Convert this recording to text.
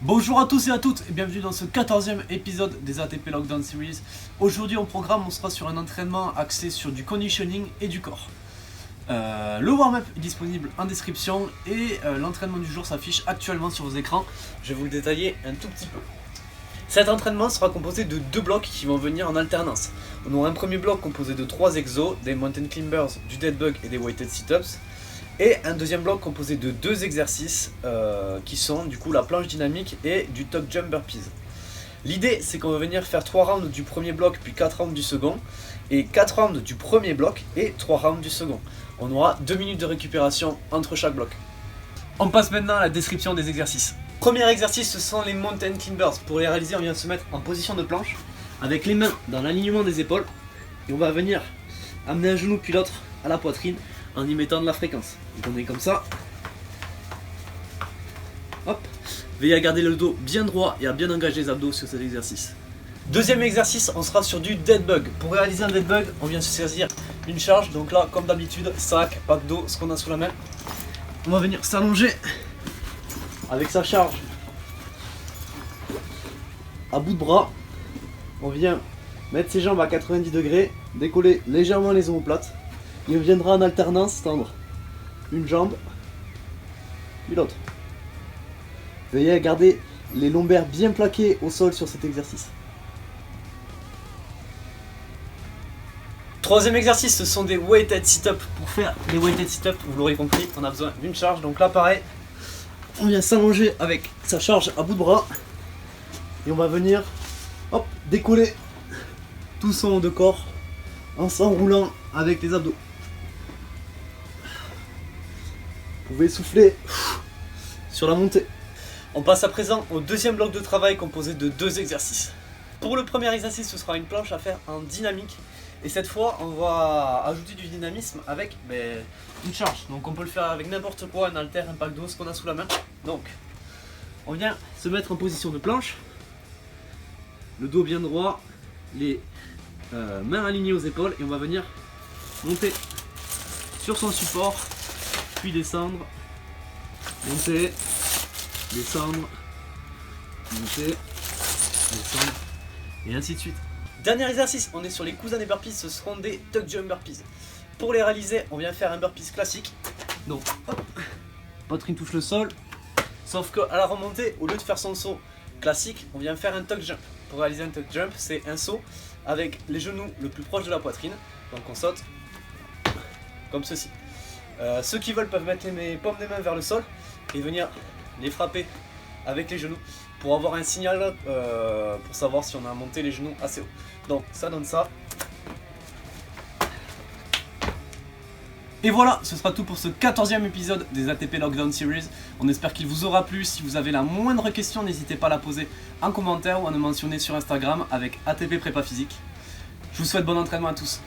Bonjour à tous et à toutes et bienvenue dans ce 14e épisode des ATP Lockdown Series. Aujourd'hui au programme on sera sur un entraînement axé sur du conditioning et du corps. Le warm-up est disponible en description et l'entraînement du jour s'affiche actuellement sur vos écrans. Je vais vous le détailler un tout petit peu. Cet entraînement sera composé de deux blocs qui vont venir en alternance. On aura un premier bloc composé de 3 exos, des mountain climbers, du dead bug et des weighted sit-ups. Et un deuxième bloc composé de 2 exercices qui sont du coup la planche dynamique et du tuck jump burpees. L'idée c'est qu'on va venir faire 3 rounds du premier bloc puis 4 rounds du second et 4 rounds du premier bloc et 3 rounds du second. On aura 2 minutes de récupération entre chaque bloc. On passe maintenant à la description des exercices. Premier exercice, ce sont les mountain climbers. Pour les réaliser, on vient se mettre en position de planche avec les mains dans l'alignement des épaules et on va venir amener un genou puis l'autre à la poitrine en y mettant de la fréquence. Donc on est comme ça. Hop. Veillez à garder le dos bien droit et à bien engager les abdos sur cet exercice. Deuxième exercice, on sera sur du dead bug. Pour réaliser un dead bug, on vient se saisir une charge. Donc là, comme d'habitude, sac, pack d'eau, ce qu'on a sous la main. On va venir s'allonger avec sa charge à bout de bras. On vient mettre ses jambes à 90 degrés, décoller légèrement les omoplates. Et on viendra en alternance tendre une jambe puis l'autre. Veuillez à garder les lombaires bien plaqués au sol sur cet exercice. Troisième exercice, ce sont des weighted sit-up. Pour faire les weighted sit-up, vous l'aurez compris, on a besoin d'une charge. Donc là pareil, on vient s'allonger avec sa charge à bout de bras. Et on va venir hop, décoller tout son haut de corps en s'enroulant avec les abdos. Vous pouvez souffler sur la montée. On passe à présent au deuxième bloc de travail composé de 2 exercices. Pour le premier exercice, ce sera une planche à faire en dynamique. Et cette fois, on va ajouter du dynamisme avec une charge. Donc on peut le faire avec n'importe quoi, un halter, un pack d'eau, ce qu'on a sous la main. Donc, on vient se mettre en position de planche. Le dos bien droit, les mains alignées aux épaules. Et on va venir monter sur son support. Puis descendre, monter, descendre, monter, descendre, et ainsi de suite. Dernier exercice, on est sur les cousins des burpees, ce seront des tuck jump burpees. Pour les réaliser, on vient faire un burpees classique. Donc, hop, poitrine touche le sol, sauf qu'à la remontée, au lieu de faire son saut classique, on vient faire un tuck jump. Pour réaliser un tuck jump, c'est un saut avec les genoux le plus proche de la poitrine. Donc on saute comme ceci. Ceux qui veulent peuvent mettre les paumes des mains vers le sol et venir les frapper avec les genoux pour avoir un signal pour savoir si on a monté les genoux assez haut. Donc ça donne ça. Et voilà, ce sera tout pour ce 14e épisode des ATP Lockdown Series. On espère qu'il vous aura plu. Si vous avez la moindre question, n'hésitez pas à la poser en commentaire ou à nous mentionner sur Instagram avec ATP Prépa Physique. Je vous souhaite bon entraînement à tous.